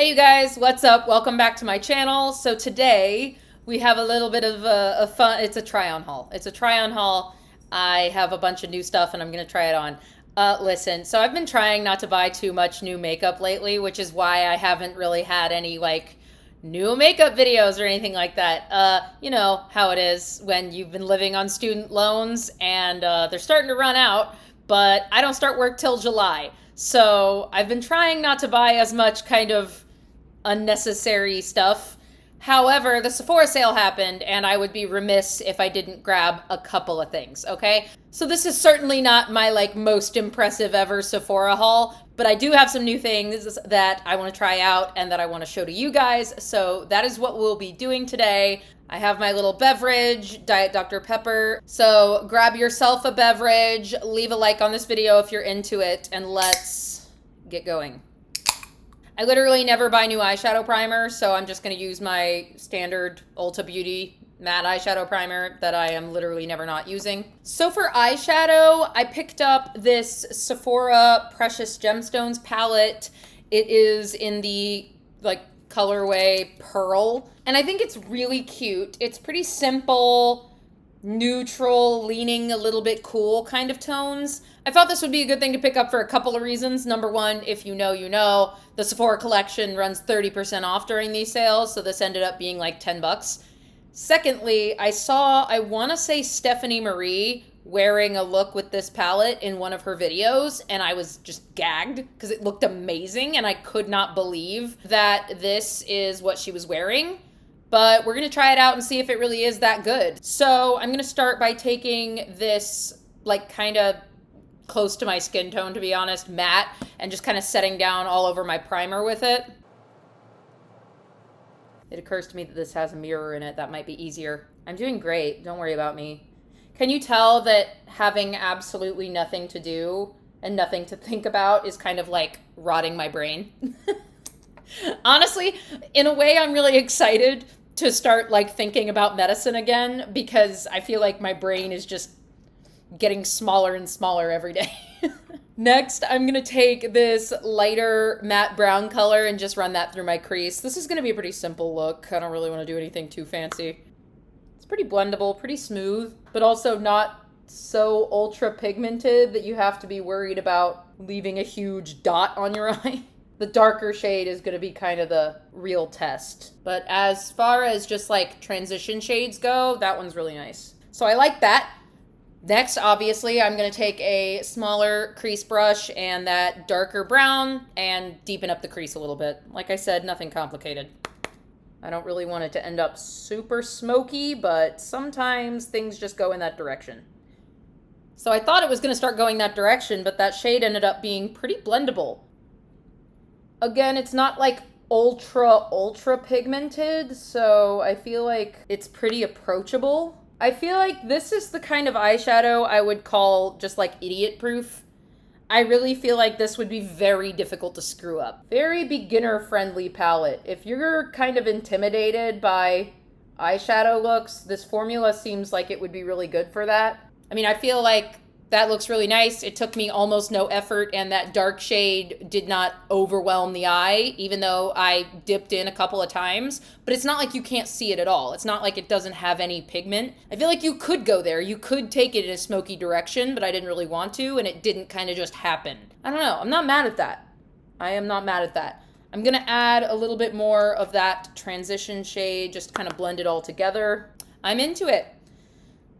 Hey you guys, what's up? Welcome back to my channel. So today we have a little bit of a fun, it's a try-on haul. It's a try-on haul. I have a bunch of new stuff and I'm going to try it on. Listen, so I've been trying not to buy too much new makeup lately, which is why I haven't really had any new makeup videos or anything like that. You know how it is when you've been living on student loans and they're starting to run out, but I don't start work till July. So I've been trying not to buy as much kind of unnecessary stuff. However, the Sephora sale happened and I would be remiss if I didn't grab a couple of things, okay? So this is certainly not my most impressive ever Sephora haul, but I do have some new things that I want to try out and that I want to show to you guys. So that is what we'll be doing today. I have my little beverage, Diet Dr. Pepper. So grab yourself a beverage, leave a like on this video if you're into it, and let's get going. I literally never buy new eyeshadow primer, so I'm just going to use my standard Ulta Beauty matte eyeshadow primer that I am literally never not using. So for eyeshadow, I picked up this Sephora Precious Gemstones palette. It is in the colorway Pearl, and I think it's really cute. It's pretty simple, neutral, leaning a little bit cool kind of tones. I thought this would be a good thing to pick up for a couple of reasons. Number one, if you know, you know, the Sephora collection runs 30% off during these sales, so this ended up being like 10 bucks. Secondly, I want to say Stephanie Marie wearing a look with this palette in one of her videos, and I was just gagged because it looked amazing and I could not believe that this is what she was wearing. But we're going to try it out and see if it really is that good. So I'm going to start by taking this kind of close to my skin tone, to be honest, matte, and just kind of setting down all over my primer with it. It occurs to me that this has a mirror in it. That might be easier. I'm doing great. Don't worry about me. Can you tell that having absolutely nothing to do and nothing to think about is kind of like rotting my brain? Honestly, in a way, I'm really excited to start thinking about medicine again, because I feel like my brain is just getting smaller and smaller every day. Next, I'm going to take this lighter matte brown color and just run that through my crease. This is going to be a pretty simple look. I don't really want to do anything too fancy. It's pretty blendable, pretty smooth, but also not so ultra pigmented that you have to be worried about leaving a huge dot on your eye. The darker shade is going to be kind of the real test. But as far as just transition shades go, that one's really nice. So I like that. Next, obviously, I'm going to take a smaller crease brush and that darker brown and deepen up the crease a little bit. Like I said, nothing complicated. I don't really want it to end up super smoky, but sometimes things just go in that direction. So I thought it was going to start going that direction, but that shade ended up being pretty blendable. Again, it's not ultra pigmented, so I feel like it's pretty approachable. I feel like this is the kind of eyeshadow I would call just idiot proof. I really feel like this would be very difficult to screw up. Very beginner friendly palette. If you're kind of intimidated by eyeshadow looks, this formula seems like it would be really good for that. I mean, I feel like that looks really nice. It took me almost no effort, and that dark shade did not overwhelm the eye, even though I dipped in a couple of times. But it's not like you can't see it at all. It's not like it doesn't have any pigment. I feel like you could go there. You could take it in a smoky direction, but I didn't really want to, and it didn't kind of just happen. I don't know. I'm not mad at that. I am not mad at that. I'm going to add a little bit more of that transition shade, just kind of blend it all together. I'm into it.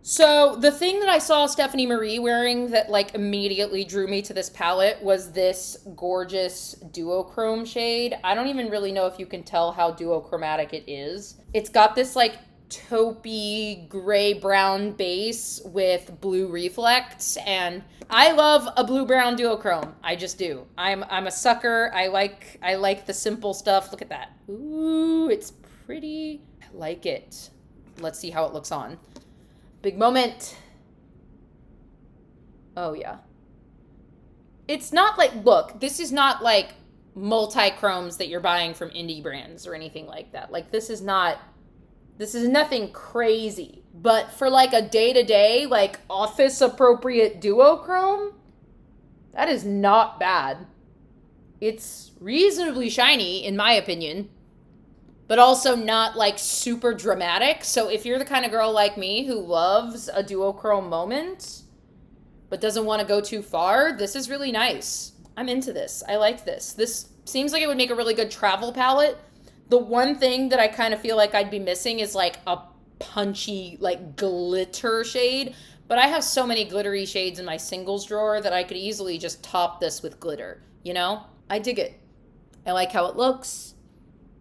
So the thing that I saw Stephanie Marie wearing that immediately drew me to this palette was this gorgeous duochrome shade. I don't even really know if you can tell how duochromatic it is. It's got this taupey gray-brown base with blue reflects, and I love a blue-brown duochrome. I just do. I'm a sucker. I like the simple stuff. Look at that. Ooh, it's pretty. I like it. Let's see how it looks on. Big moment. Oh, yeah. It's not look, this is not multi-chromes that you're buying from indie brands or anything like that. This is nothing crazy. But for a day-to-day, office-appropriate duochrome, that is not bad. It's reasonably shiny, in my opinion, but also not like super dramatic. So if you're the kind of girl like me who loves a duochrome moment, but doesn't want to go too far, this is really nice. I'm into this. I like this. This seems like it would make a really good travel palette. The one thing that I kind of feel like I'd be missing is like a punchy, like glitter shade. But I have so many glittery shades in my singles drawer that I could easily just top this with glitter, you know? I dig it. I like how it looks.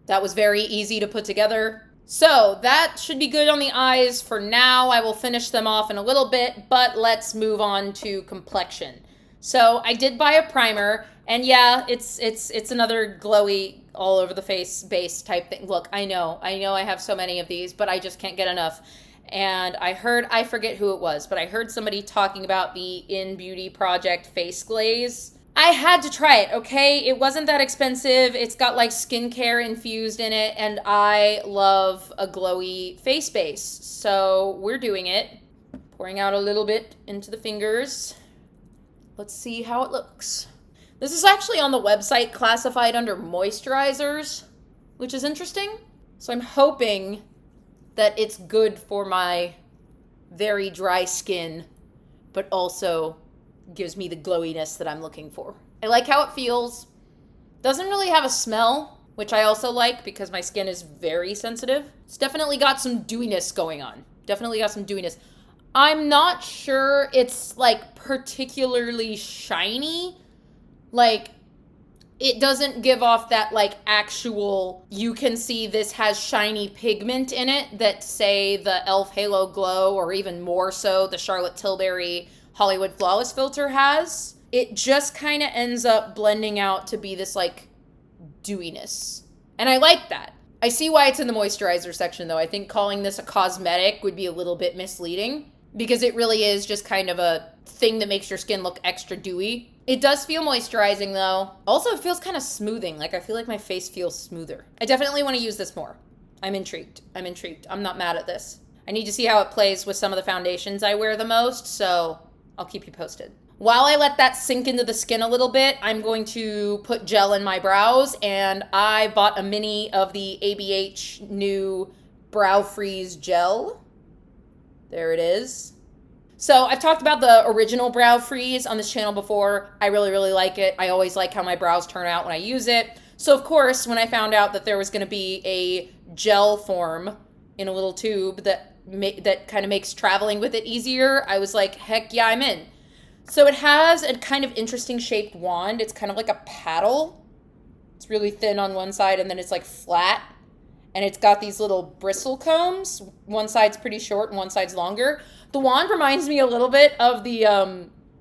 That was very easy to put together. So that should be good on the eyes for now. I will finish them off in a little bit, but let's move on to complexion. So I did buy a primer, and yeah, it's another glowy all over the face base type thing. Look, I know I have so many of these, but I just can't get enough. And I forget who it was, but I heard somebody talking about the In Beauty Project face glaze. I had to try it, okay? It wasn't that expensive. It's got like skincare infused in it, and I love a glowy face base. So we're doing it. Pouring out a little bit into the fingers. Let's see how it looks. This is actually on the website classified under moisturizers, which is interesting. So I'm hoping that it's good for my very dry skin, but also gives me the glowiness that I'm looking for. I like how it feels. Doesn't really have a smell, which I also like because my skin is very sensitive. It's definitely got some dewiness going on. Definitely got some dewiness. I'm not sure it's like particularly shiny. Like, it doesn't give off that like actual, you can see this has shiny pigment in it that say the e.l.f. Halo Glow, or even more so the Charlotte Tilbury Hollywood Flawless filter has. It just kind of ends up blending out to be this like dewiness. And I like that. I see why it's in the moisturizer section though. I think calling this a cosmetic would be a little bit misleading because it really is just kind of a thing that makes your skin look extra dewy. It does feel moisturizing though. Also, it feels kind of smoothing. Like I feel like my face feels smoother. I definitely want to use this more. I'm intrigued. I'm not mad at this. I need to see how it plays with some of the foundations I wear the most, so I'll keep you posted. While I let that sink into the skin a little bit, I'm going to put gel in my brows, and I bought a mini of the ABH new Brow Freeze Gel. There it is. So I've talked about the original Brow Freeze on this channel before. I really, really like it. I always like how my brows turn out when I use it. So of course, when I found out that there was going to be a gel form in a little tube that kind of makes traveling with it easier, I was like, heck yeah, I'm in. So it has a kind of interesting shaped wand. It's kind of like a paddle. It's really thin on one side and then it's like flat. And it's got these little bristle combs. One side's pretty short and one side's longer. The wand reminds me a little bit of the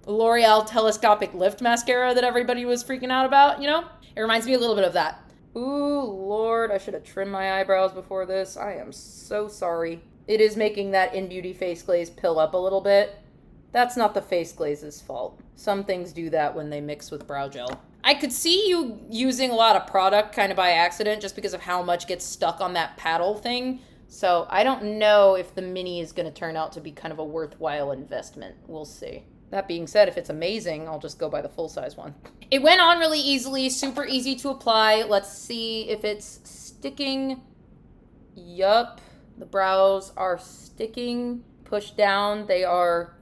L'Oreal Telescopic Lift Mascara that everybody was freaking out about, you know? It reminds me a little bit of that. Ooh, Lord, I should have trimmed my eyebrows before this. I am so sorry. It is making that In Beauty face glaze pill up a little bit. That's not the face glaze's fault. Some things do that when they mix with brow gel. I could see you using a lot of product kind of by accident just because of how much gets stuck on that paddle thing. So I don't know if the mini is going to turn out to be kind of a worthwhile investment. We'll see. That being said, if it's amazing, I'll just go buy the full-size one. It went on really easily, super easy to apply. Let's see if it's sticking. Yup, the brows are sticking. Push down, they are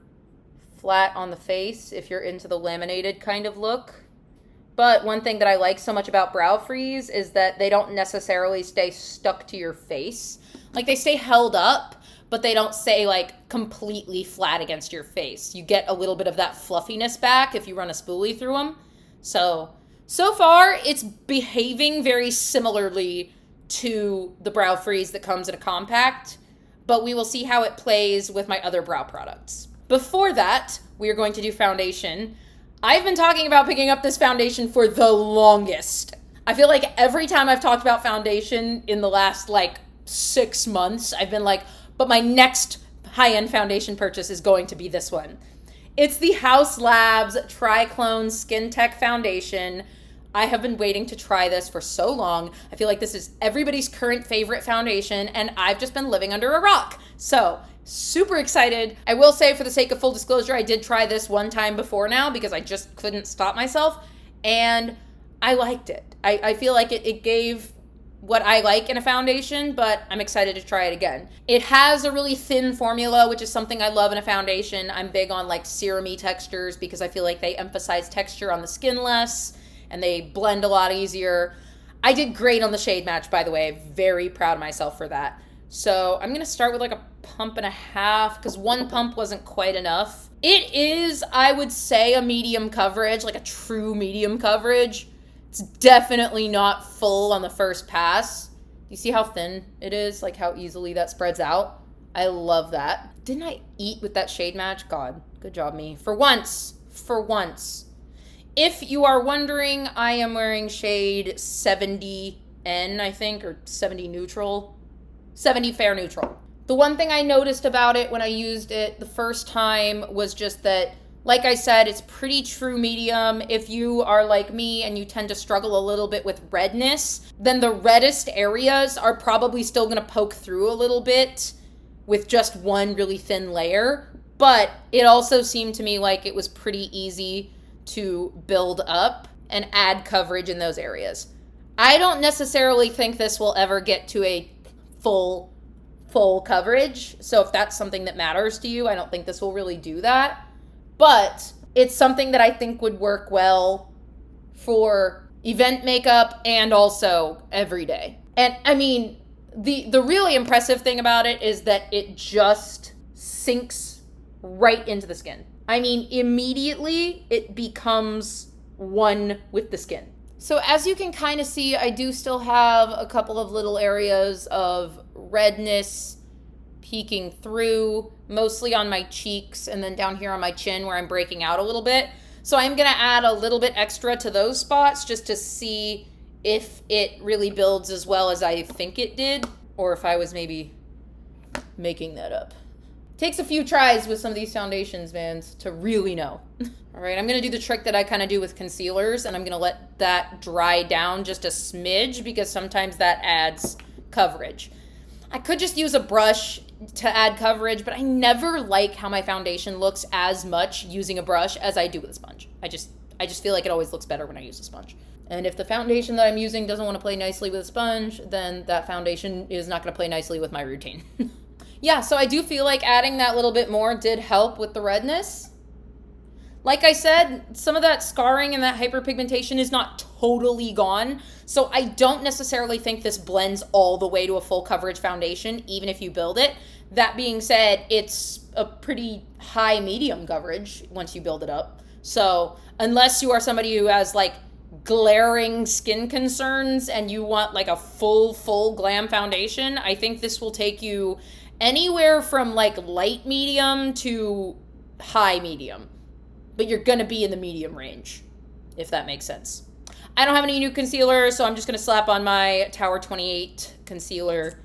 flat on the face if you're into the laminated kind of look. But one thing that I like so much about Brow Freeze is that they don't necessarily stay stuck to your face. Like, they stay held up, but they don't stay, like, completely flat against your face. You get a little bit of that fluffiness back if you run a spoolie through them. So far, it's behaving very similarly to the Brow Freeze that comes in a compact, but we will see how it plays with my other brow products. Before that, we are going to do foundation. I've been talking about picking up this foundation for the longest. I feel like every time I've talked about foundation in the last, 6 months, I've been like, but my next high-end foundation purchase is going to be this one. It's the Haus Labs Triclone Skin Tech Foundation. I have been waiting to try this for so long. I feel like this is everybody's current favorite foundation, and I've just been living under a rock. So, super excited. I will say, for the sake of full disclosure, I did try this one time before now because I just couldn't stop myself. And I liked it. I feel like it gave what I like in a foundation, but I'm excited to try it again. It has a really thin formula, which is something I love in a foundation. I'm big on like serum-y textures because I feel like they emphasize texture on the skin less and they blend a lot easier. I did great on the shade match, by the way. Very proud of myself for that. So I'm going to start with like a pump and a half because one pump wasn't quite enough. It is, I would say, a medium coverage, like a true medium coverage. It's definitely not full on the first pass. You see how thin it is? Like how easily that spreads out? I love that. Didn't I eat with that shade match? God, good job me. For once. If you are wondering, I am wearing shade 70N, I think, or 70 neutral. 70 fair neutral. The one thing I noticed about it when I used it the first time was just that, like I said, it's pretty true medium. If you are like me and you tend to struggle a little bit with redness, then the reddest areas are probably still going to poke through a little bit with just one really thin layer. But it also seemed to me like it was pretty easy to build up and add coverage in those areas. I don't necessarily think this will ever get to a full coverage. So if that's something that matters to you, I don't think this will really do that. But it's something that I think would work well for event makeup and also every day. And I mean, the really impressive thing about it is that it just sinks right into the skin. I mean, immediately it becomes one with the skin. So as you can kind of see, I do still have a couple of little areas of redness peeking through, mostly on my cheeks and then down here on my chin where I'm breaking out a little bit. So I'm going to add a little bit extra to those spots just to see if it really builds as well as I think it did, or if I was maybe making that up. Takes a few tries with some of these foundations, man, to really know. All right, I'm going to do the trick that I kind of do with concealers, and I'm going to let that dry down just a smidge because sometimes that adds coverage. I could just use a brush to add coverage, but I never like how my foundation looks as much using a brush as I do with a sponge. I just feel like it always looks better when I use a sponge. And if the foundation that I'm using doesn't want to play nicely with a sponge, then that foundation is not going to play nicely with my routine. Yeah, so I do feel like adding that little bit more did help with the redness. Like I said, some of that scarring and that hyperpigmentation is not totally gone. So I don't necessarily think this blends all the way to a full coverage foundation, even if you build it. That being said, it's a pretty high medium coverage once you build it up. So unless you are somebody who has like glaring skin concerns and you want like a full glam foundation, I think this will take you anywhere from like light medium to high medium. But you're going to be in the medium range, if that makes sense. I don't have any new concealer, so I'm just going to slap on my Tower 28 concealer,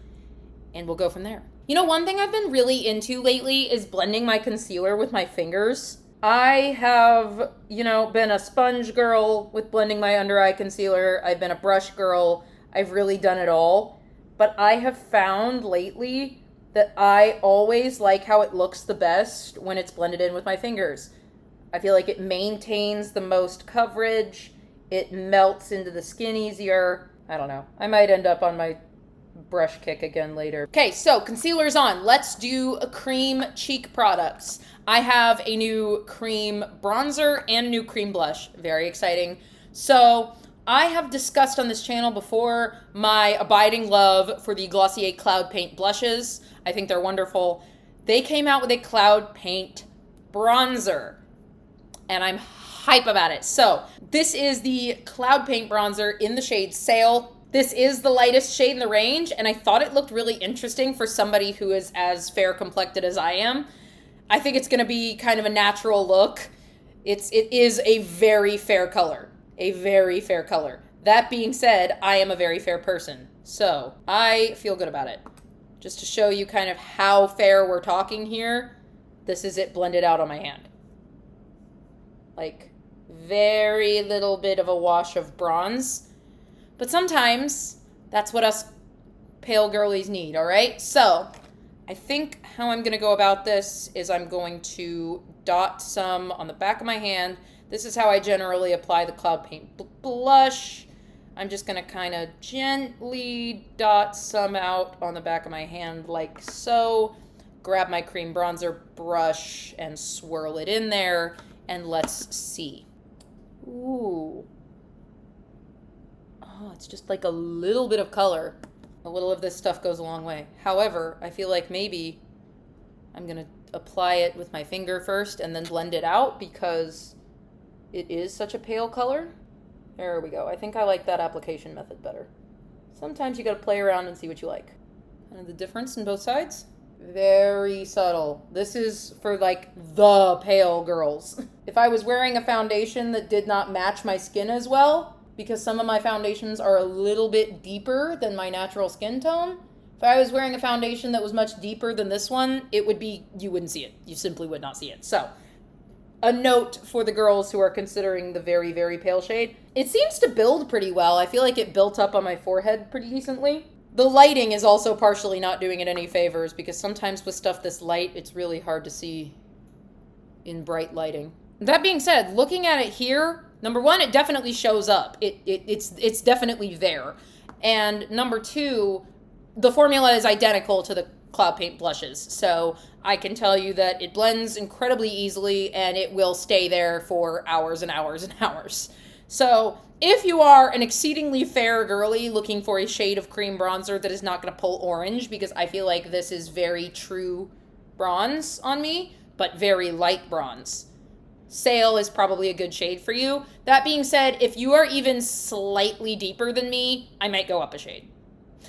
and we'll go from there. You know, one thing I've been really into lately is blending my concealer with my fingers. I have, been a sponge girl with blending my under eye concealer. I've been a brush girl. I've really done it all. But I have found lately that I always like how it looks the best when it's blended in with my fingers. I feel like it maintains the most coverage. It melts into the skin easier. I don't know. I might end up on my brush kick again later. Okay, so concealer's on. Let's do a cream cheek products. I have a new cream bronzer and a new cream blush. Very exciting. So I have discussed on this channel before my abiding love for the Glossier Cloud Paint blushes. I think they're wonderful. They came out with a Cloud Paint bronzer, and I'm hype about it. So this is the Cloud Paint bronzer in the shade Sale. This is the lightest shade in the range, and I thought it looked really interesting for somebody who is as fair complected as I am. I think it's gonna be kind of a natural look. It is a very fair color. A very fair color. That being said, I am a very fair person, so I feel good about it. Just to show you kind of how fair we're talking here, this is it blended out on my hand. Like, very little bit of a wash of bronze. But sometimes that's what us pale girlies need, all right? So I think how I'm going to go about this is I'm going to dot some on the back of my hand. This is how I generally apply the Cloud Paint blush. I'm just going to kind of gently dot some out on the back of my hand like so. Grab my cream bronzer brush and swirl it in there, and let's see. Ooh. Oh, it's just like a little bit of color. A little of this stuff goes a long way. However, I feel like maybe I'm going to apply it with my finger first and then blend it out because it is such a pale color. There we go. I think I like that application method better. Sometimes you got to play around and see what you like. And the difference in both sides? Very subtle. This is for like the pale girls. If I was wearing a foundation that did not match my skin as well, because some of my foundations are a little bit deeper than my natural skin tone, if I was wearing a foundation that was much deeper than this one, it would be, you wouldn't see it. You simply would not see it. So, a note for the girls who are considering the very, very pale shade. It seems to build pretty well. I feel like it built up on my forehead pretty decently. The lighting is also partially not doing it any favors because sometimes with stuff this light, it's really hard to see in bright lighting. That being said, looking at it here, number one, it definitely shows up. It's definitely there. And number two, the formula is identical to the Cloud Paint blushes. So I can tell you that it blends incredibly easily and it will stay there for hours and hours and hours. So if you are an exceedingly fair girly looking for a shade of cream bronzer that is not going to pull orange, because I feel like this is very true bronze on me, but very light bronze, Sale is probably a good shade for you. That being said, if you are even slightly deeper than me, I might go up a shade.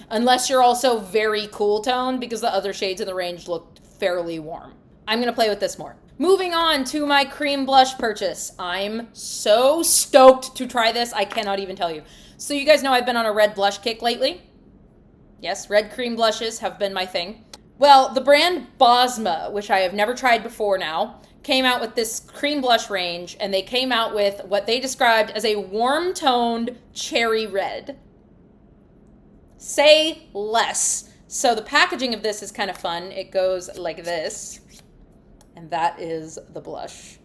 Unless you're also very cool tone, because the other shades in the range looked fairly warm. I'm going to play with this more. Moving on to my cream blush purchase. I'm so stoked to try this, I cannot even tell you. So you guys know I've been on a red blush kick lately. Yes, red cream blushes have been my thing. Well, the brand Bosma, which I have never tried before now, came out with this cream blush range, and they came out with what they described as a warm-toned cherry red. Say less. So the packaging of this is kind of fun. It goes like this, and that is the blush.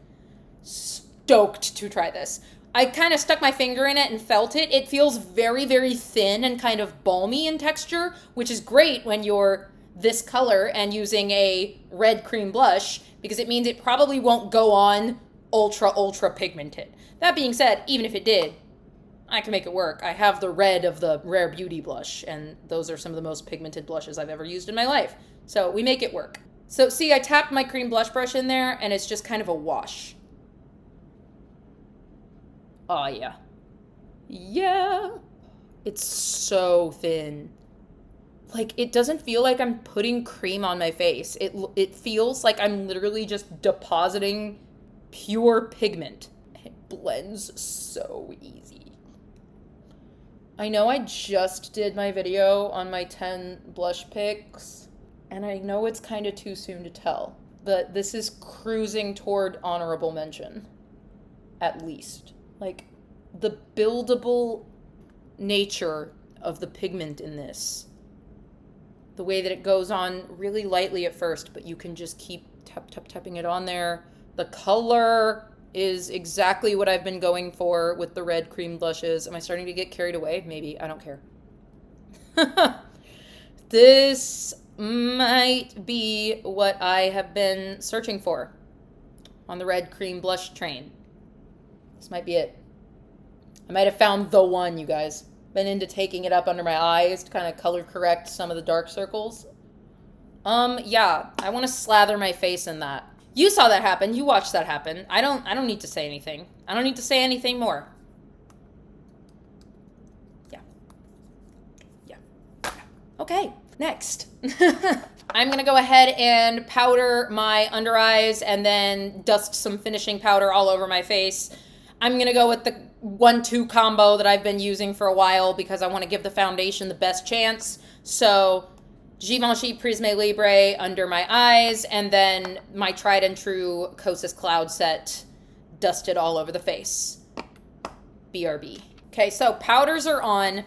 Stoked to try this. I kind of stuck my finger in it and felt it. It feels very, very thin and kind of balmy in texture, which is great when you're this color and using a red cream blush, because it means it probably won't go on ultra pigmented. That being said, even if it did, I can make it work. I have the red of the Rare Beauty blush, and those are some of the most pigmented blushes I've ever used in my life. So we make it work. So see, I tapped my cream blush brush in there, and it's just kind of a wash. Oh, yeah. Yeah. It's so thin. Like, it doesn't feel like I'm putting cream on my face. It feels like I'm literally just depositing pure pigment. It blends so easy. I know I just did my video on my 10 blush picks, and I know it's kind of too soon to tell, but this is cruising toward honorable mention, at least. Like, the buildable nature of the pigment in this, the way that it goes on really lightly at first, but you can just keep tapping it on there. The color is exactly what I've been going for with the red cream blushes. Am I starting to get carried away? Maybe. I don't care. This might be what I have been searching for on the red cream blush train. This might be it. I might have found the one, you guys. Been into taking it up under my eyes to kind of color correct some of the dark circles. Yeah, I want to slather my face in that. You saw that happen. You watched that happen. I don't need to say anything. I don't need to say anything more. Yeah. Okay, next. I'm going to go ahead and powder my under eyes and then dust some finishing powder all over my face. I'm going to go with the 1-2 combo that I've been using for a while because I want to give the foundation the best chance. So Givenchy Prisme Libre under my eyes, and then my tried and true Kosas Cloud Set dusted all over the face. BRB. Okay, so powders are on.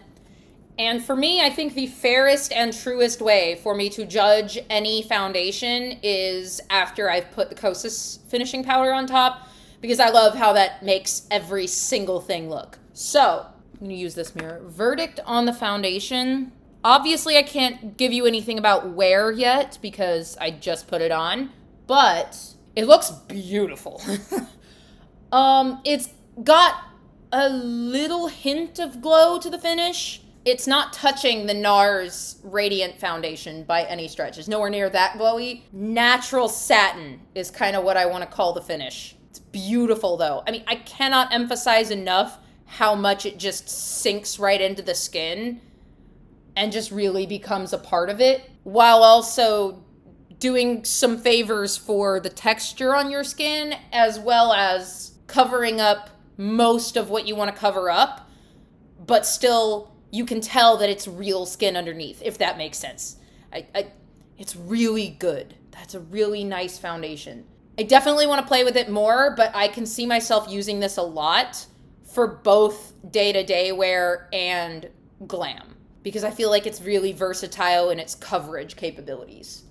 And for me, I think the fairest and truest way for me to judge any foundation is after I've put the Kosas finishing powder on top. because I love how that makes every single thing look. So, I'm going to use this mirror. Verdict on the foundation. Obviously, I can't give you anything about wear yet because I just put it on, but it looks beautiful. It's got a little hint of glow to the finish. It's not touching the NARS Radiant Foundation by any stretch. It's nowhere near that glowy. Natural satin is kind of what I want to call the finish. It's beautiful though. I mean, I cannot emphasize enough how much it just sinks right into the skin and just really becomes a part of it, while also doing some favors for the texture on your skin, as well as covering up most of what you want to cover up, but still you can tell that it's real skin underneath, if that makes sense. It's really good. That's a really nice foundation. I definitely want to play with it more, but I can see myself using this a lot for both day-to-day wear and glam, because I feel like it's really versatile in its coverage capabilities.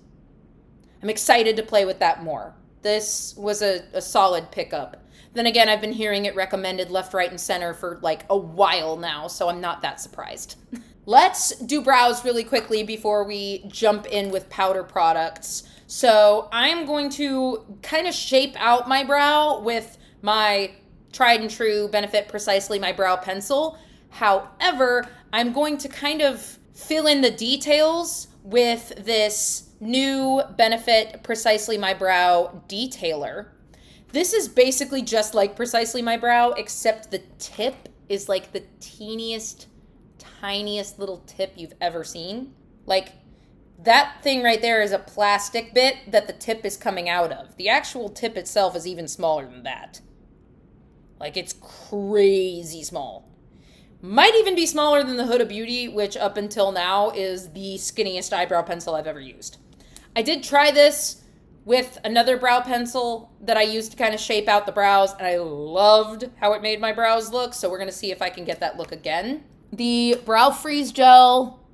I'm excited to play with that more. This was a solid pickup. Then again, I've been hearing it recommended left, right, and center for like a while now, so I'm not that surprised. Let's do brows really quickly before we jump in with powder products. So I'm going to kind of shape out my brow with my tried and true Benefit Precisely My Brow pencil. However, I'm going to kind of fill in the details with this new Benefit Precisely My Brow detailer. This is basically just like Precisely My Brow, except the tip is like the teeniest, tiniest little tip you've ever seen. Like, that thing right there is a plastic bit that the tip is coming out of. The actual tip itself is even smaller than that. Like, it's crazy small. Might even be smaller than the Huda Beauty, which up until now is the skinniest eyebrow pencil I've ever used. I did try this with another brow pencil that I used to kind of shape out the brows, and I loved how it made my brows look, so we're going to see if I can get that look again. The Brow Freeze Gel,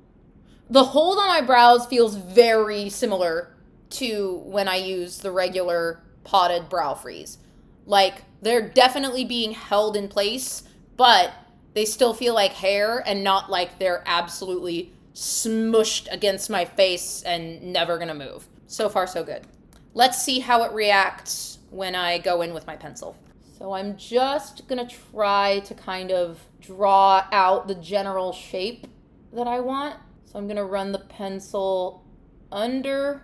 the hold on my brows feels very similar to when I use the regular potted brow freeze. Like, they're definitely being held in place, but they still feel like hair and not like they're absolutely smushed against my face and never going to move. So far, so good. Let's see how it reacts when I go in with my pencil. So I'm just gonna try to kind of draw out the general shape that I want. So I'm gonna run the pencil under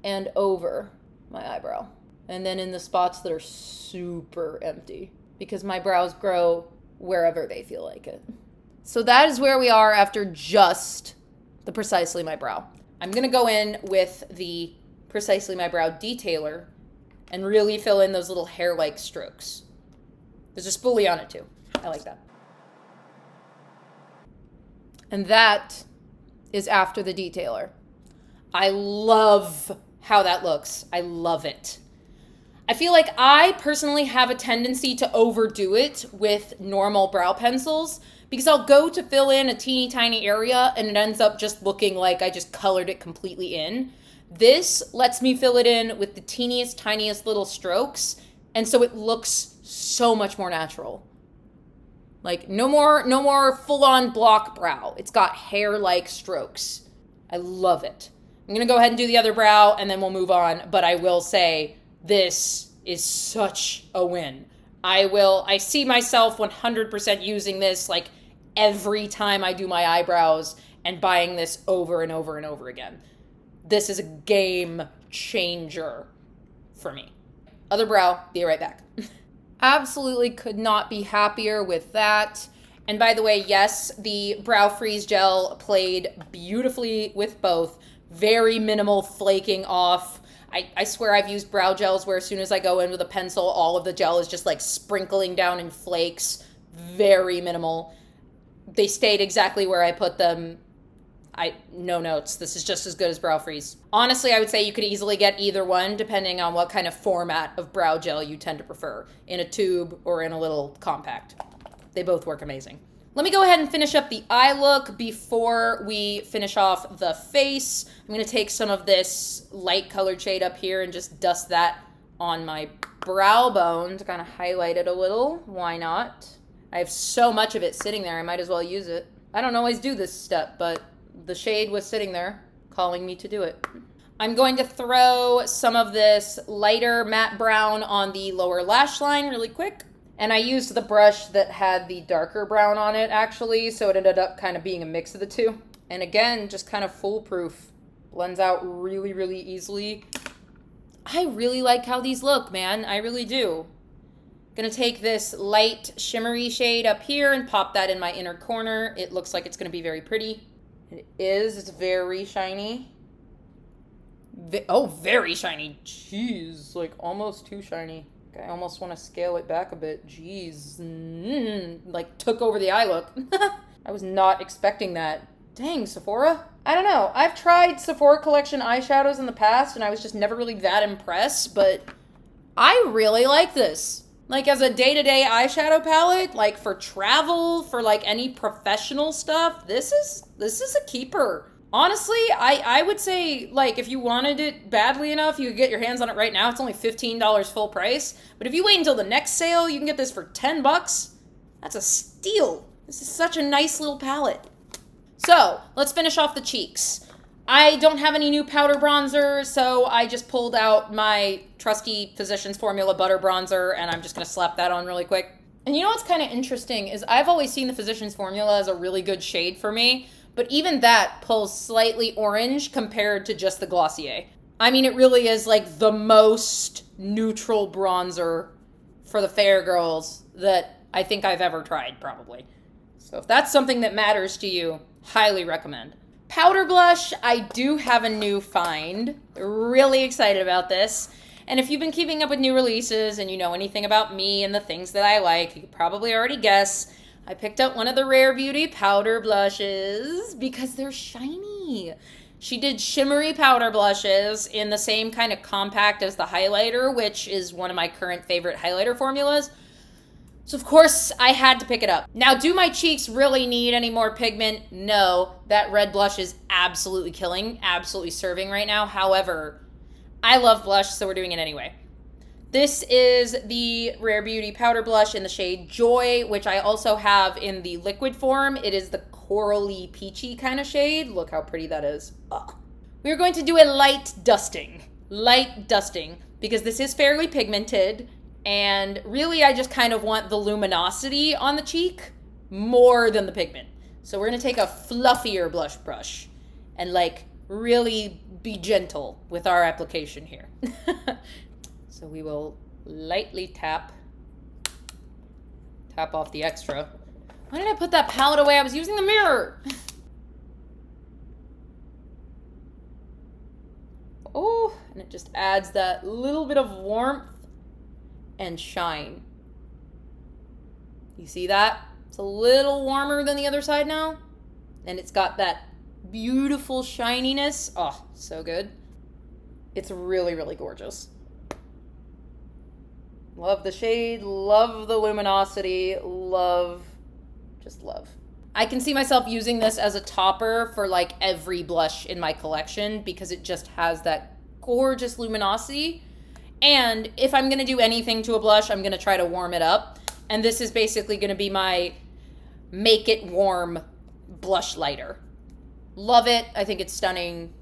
and over my eyebrow. And then in the spots that are super empty, because my brows grow wherever they feel like it. So that is where we are after just the Precisely My Brow. I'm gonna go in with the Precisely My Brow detailer and really fill in those little hair-like strokes. There's a spoolie on it too. I like that. And that is after the detailer. I love how that looks. I love it. I feel like I personally have a tendency to overdo it with normal brow pencils because I'll go to fill in a teeny tiny area and it ends up just looking like I just colored it completely in. This lets me fill it in with the teeniest, tiniest little strokes, and so it looks so much more natural. Like, no more full-on block brow. It's got hair-like strokes. I love it. I'm gonna go ahead and do the other brow, and then we'll move on, but I will say this is such a win. I see myself 100% using this, like, every time I do my eyebrows and buying this over and over and over again. This is a game changer for me. Other brow, be right back. Absolutely could not be happier with that. And by the way, yes, the Brow Freeze Gel played beautifully with both. Very minimal flaking off. I swear I've used brow gels where as soon as I go in with a pencil, all of the gel is just like sprinkling down in flakes. Very minimal. They stayed exactly where I put them. No notes. This is just as good as Brow Freeze. Honestly, I would say you could easily get either one depending on what kind of format of brow gel you tend to prefer, in a tube or in a little compact. They both work amazing. Let me go ahead and finish up the eye look before we finish off the face. I'm going to take some of this light colored shade up here and just dust that on my brow bone to kind of highlight it a little. Why not? I have so much of it sitting there, I might as well use it. I don't always do this step, but the shade was sitting there calling me to do it. I'm going to throw some of this lighter matte brown on the lower lash line really quick. And I used the brush that had the darker brown on it, actually, so it ended up kind of being a mix of the two. And again, just kind of foolproof. Blends out really, really easily. I really like how these look, man. I really do. Gonna take this light shimmery shade up here and pop that in my inner corner. It looks like it's gonna be very pretty. It is. It's very shiny. Very shiny. Jeez, like almost too shiny. I almost want to scale it back a bit. Jeez. Like took over the eye look. I was not expecting that. Dang, Sephora. I don't know. I've tried Sephora collection eyeshadows in the past and I was just never really that impressed, but I really like this. Like as a day-to-day eyeshadow palette, like for travel, for like any professional stuff, this is a keeper. Honestly, I would say, like, if you wanted it badly enough, you could get your hands on it right now. It's only $15 full price. But if you wait until the next sale, you can get this for $10. That's a steal. This is such a nice little palette. So, let's finish off the cheeks. I don't have any new powder bronzer, so I just pulled out my trusty Physicians Formula Butter Bronzer, and I'm just going to slap that on really quick. And you know what's kind of interesting is I've always seen the Physicians Formula as a really good shade for me. But even that pulls slightly orange compared to just the Glossier. I mean, it really is like the most neutral bronzer for the fair girls that I think I've ever tried, probably. So if that's something that matters to you, highly recommend. Powder blush, I do have a new find. Really excited about this. And if you've been keeping up with new releases and you know anything about me and the things that I like, you could probably already guess. I picked up one of the Rare Beauty powder blushes because they're shiny. She did shimmery powder blushes in the same kind of compact as the highlighter, which is one of my current favorite highlighter formulas. So of course I had to pick it up. Now, do my cheeks really need any more pigment? No, that red blush is absolutely killing, absolutely serving right now. However, I love blush, so we're doing it anyway. This is the Rare Beauty powder blush in the shade Joy, which I also have in the liquid form. It is the corally peachy kind of shade. Look how pretty that is. Ugh. We're going to do a light dusting, because this is fairly pigmented, and really I just kind of want the luminosity on the cheek more than the pigment. So we're gonna take a fluffier blush brush and like really be gentle with our application here. So we will lightly tap off the extra. Why did I put that palette away? I was using the mirror. Oh, and it just adds that little bit of warmth and shine. You see that? It's a little warmer than the other side now. And it's got that beautiful shininess. Oh, so good. It's really, really gorgeous. Love the shade, love the luminosity, just love. I can see myself using this as a topper for like every blush in my collection because it just has that gorgeous luminosity. And if I'm gonna do anything to a blush, I'm gonna try to warm it up. And this is basically gonna be my make it warm blush lighter. Love it, I think it's stunning,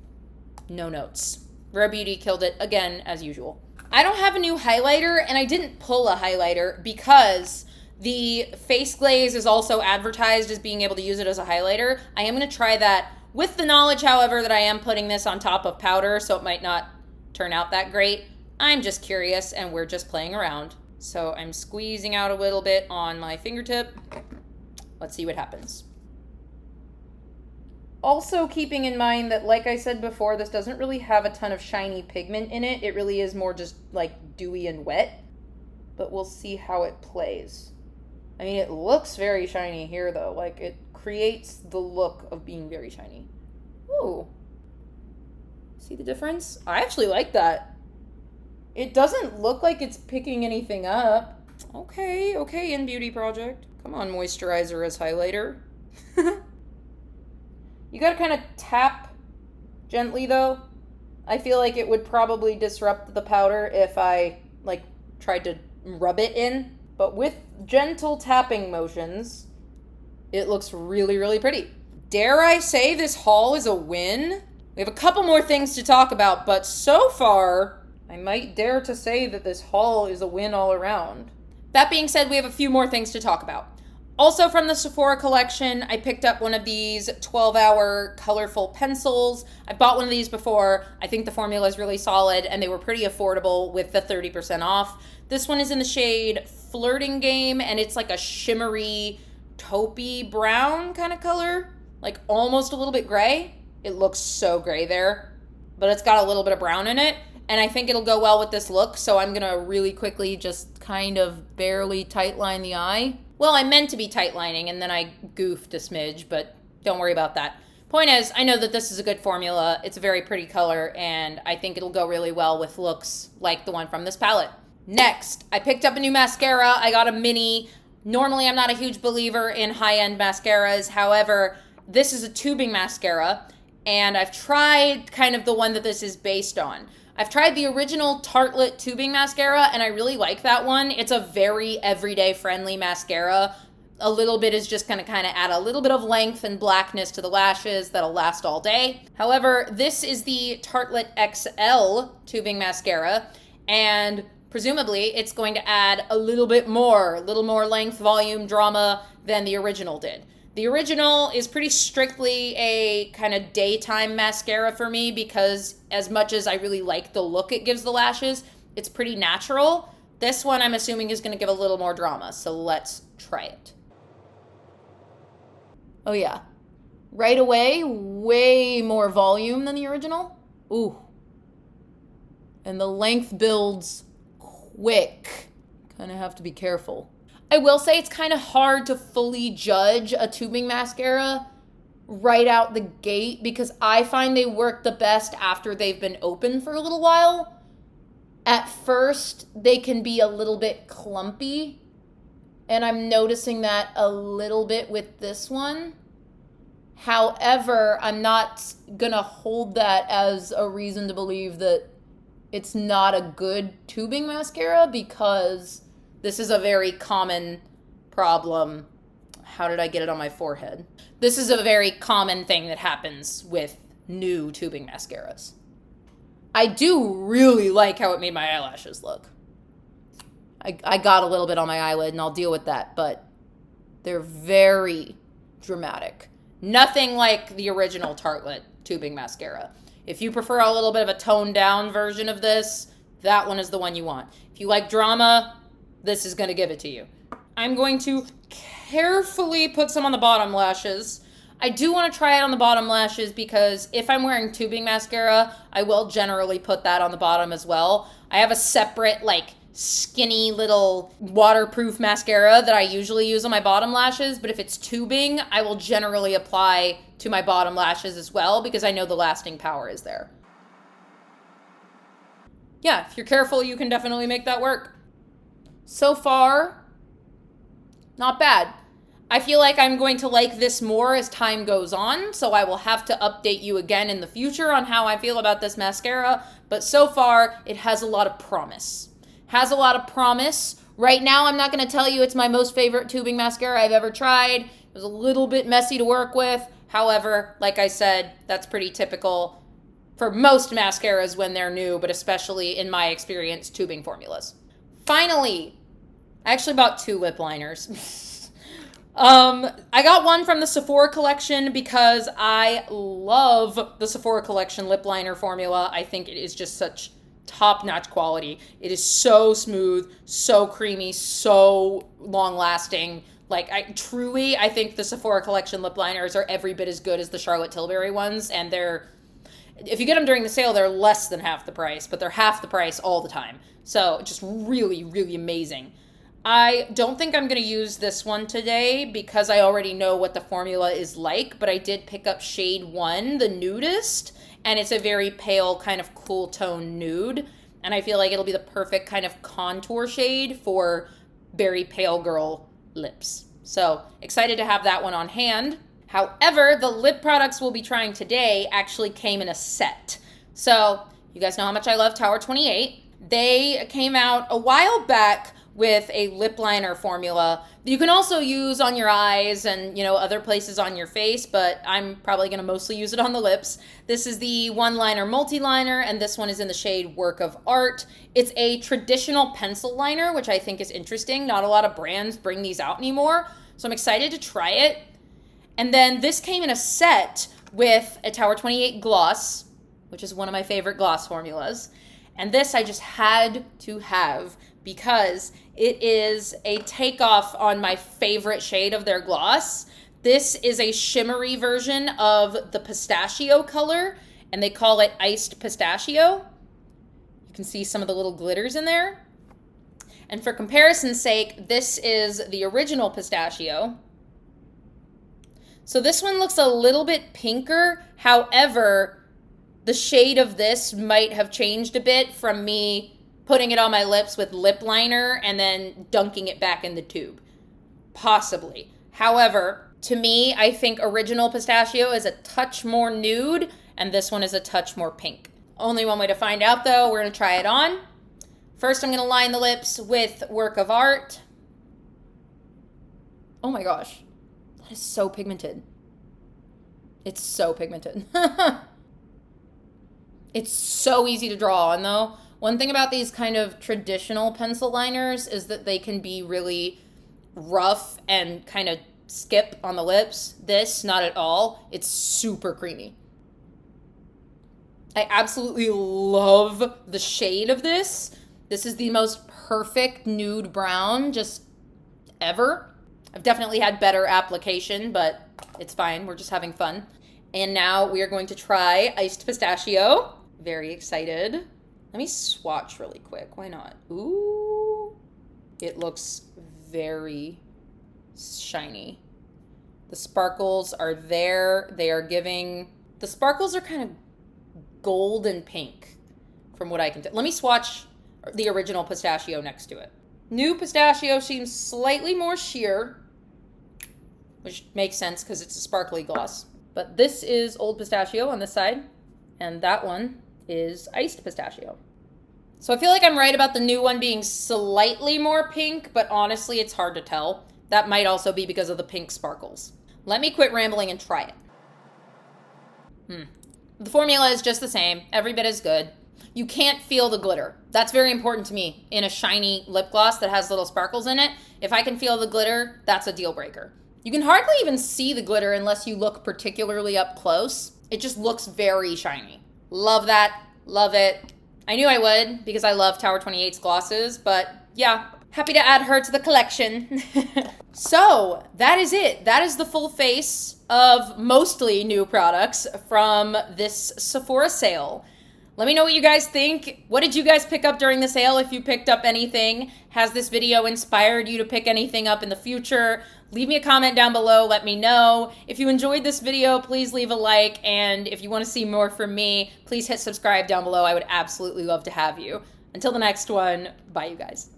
no notes. Rare Beauty killed it again, as usual. I don't have a new highlighter, and I didn't pull a highlighter because the face glaze is also advertised as being able to use it as a highlighter. I am going to try that with the knowledge, however, that I am putting this on top of powder, so it might not turn out that great. I'm just curious, and we're just playing around. So I'm squeezing out a little bit on my fingertip. Let's see what happens. Also keeping in mind that, like I said before, this doesn't really have a ton of shiny pigment in it. It really is more just like dewy and wet. But we'll see how it plays. I mean, it looks very shiny here though. Like it creates the look of being very shiny. Ooh. See the difference? I actually like that. It doesn't look like it's picking anything up. Okay, in Beauty Project. Come on, moisturizer as highlighter. You gotta kind of tap gently though. I feel like it would probably disrupt the powder if I like tried to rub it in. But with gentle tapping motions, it looks really, really pretty. Dare I say this haul is a win? We have a couple more things to talk about, but so far, I might dare to say that this haul is a win all around. That being said, we have a few more things to talk about. Also from the Sephora collection, I picked up one of these 12-hour colorful pencils. I bought one of these before. I think the formula is really solid, and they were pretty affordable with the 30% off. This one is in the shade Flirting Game, and it's like a shimmery, taupey brown kind of color, like almost a little bit gray. It looks so gray there, but it's got a little bit of brown in it, and I think it'll go well with this look, so I'm gonna really quickly just kind of barely tight line the eye. Well, I meant to be tight lining, and then I goofed a smidge, but don't worry about that. Point is, I know that this is a good formula. It's a very pretty color, and I think it'll go really well with looks like the one from this palette. Next, I picked up a new mascara. I got a mini. Normally, I'm not a huge believer in high-end mascaras. However, this is a tubing mascara, and I've tried kind of the one that this is based on. I've tried the original Tartelette tubing mascara, and I really like that one. It's a very everyday friendly mascara. A little bit is just going to kind of add a little bit of length and blackness to the lashes that'll last all day. However, this is the Tartelette XL tubing mascara, and presumably it's going to add a little more length, volume, drama than the original did. The original is pretty strictly a kind of daytime mascara for me because as much as I really like the look it gives the lashes, it's pretty natural. This one I'm assuming is going to give a little more drama, so let's try it. Oh yeah. Right away, way more volume than the original. Ooh. And the length builds quick. Kind of have to be careful. I will say it's kind of hard to fully judge a tubing mascara right out the gate because I find they work the best after they've been open for a little while. At first, they can be a little bit clumpy, and I'm noticing that a little bit with this one. However, I'm not gonna hold that as a reason to believe that it's not a good tubing mascara because this is a very common problem. How did I get it on my forehead? This is a very common thing that happens with new tubing mascaras. I do really like how it made my eyelashes look. I got a little bit on my eyelid, and I'll deal with that, but they're very dramatic. Nothing like the original Tartelette tubing mascara. If you prefer a little bit of a toned down version of this, that one is the one you want. If you like drama, this is going to give it to you. I'm going to carefully put some on the bottom lashes. I do want to try it on the bottom lashes because if I'm wearing tubing mascara, I will generally put that on the bottom as well. I have a separate, like, skinny little waterproof mascara that I usually use on my bottom lashes, but if it's tubing, I will generally apply to my bottom lashes as well because I know the lasting power is there. Yeah, if you're careful, you can definitely make that work. So far, not bad. I feel like I'm going to like this more as time goes on, so I will have to update you again in the future on how I feel about this mascara, but so far, it has a lot of promise. Right now, I'm not going to tell you it's my most favorite tubing mascara I've ever tried. It was a little bit messy to work with. However, like I said, that's pretty typical for most mascaras when they're new, but especially in my experience, tubing formulas. Finally, I actually bought 2 lip liners. I got one from the Sephora collection because I love the Sephora collection lip liner formula. I think it is just such top-notch quality. It is so smooth, so creamy, so long-lasting. Like, I think the Sephora collection lip liners are every bit as good as the Charlotte Tilbury ones, and if you get them during the sale, they're less than half the price, but they're half the price all the time. So, just really, really amazing. I don't think I'm going to use this one today because I already know what the formula is like, but I did pick up shade 1, the nudist, and it's a very pale, kind of cool tone nude, and I feel like it'll be the perfect kind of contour shade for very pale girl lips. So, excited to have that one on hand. However, the lip products we'll be trying today actually came in a set. So, you guys know how much I love Tower 28. They came out a while back with a lip liner formula that you can also use on your eyes and, other places on your face, but I'm probably going to mostly use it on the lips. This is the one liner multi-liner, and this one is in the shade Work of Art. It's a traditional pencil liner, which I think is interesting. Not a lot of brands bring these out anymore, so I'm excited to try it. And then this came in a set with a Tower 28 gloss, which is one of my favorite gloss formulas. And this I just had to have because it is a takeoff on my favorite shade of their gloss. This is a shimmery version of the pistachio color, and they call it iced pistachio. You can see some of the little glitters in there. And for comparison's sake, this is the original pistachio. So this one looks a little bit pinker. However, the shade of this might have changed a bit from me putting it on my lips with lip liner and then dunking it back in the tube. Possibly. However, to me, I think original pistachio is a touch more nude, and this one is a touch more pink. Only one way to find out, though. We're going to try it on. First, I'm going to line the lips with Work of Art. Oh my gosh. That is so pigmented. It's so pigmented. It's so easy to draw on, though. One thing about these kind of traditional pencil liners is that they can be really rough and kind of skip on the lips. This, not at all. It's super creamy. I absolutely love the shade of this. This is the most perfect nude brown just ever. I've definitely had better application, but it's fine. We're just having fun. And now we are going to try iced pistachio. Very excited. Let me swatch really quick. Why not? Ooh. It looks very shiny. The sparkles are there. They are giving... The sparkles are kind of gold and pink from what I can tell. Let me swatch the original pistachio next to it. New pistachio seems slightly more sheer, which makes sense because it's a sparkly gloss. But this is old pistachio on this side, and that one is iced pistachio. So I feel like I'm right about the new one being slightly more pink, but honestly, it's hard to tell. That might also be because of the pink sparkles. Let me quit rambling and try it. The formula is just the same. Every bit is good. You can't feel the glitter. That's very important to me in a shiny lip gloss that has little sparkles in it. If I can feel the glitter, that's a deal breaker. You can hardly even see the glitter unless you look particularly up close. It just looks very shiny. Love that. Love it. I knew I would because I love Tower 28's glosses, but yeah, happy to add her to the collection. So that is it. That is the full face of mostly new products from this Sephora sale. Let me know what you guys think. What did you guys pick up during the sale if you picked up anything? Has this video inspired you to pick anything up in the future? Leave me a comment down below. Let me know. If you enjoyed this video, please leave a like. And if you want to see more from me, please hit subscribe down below. I would absolutely love to have you. Until the next one, bye you guys.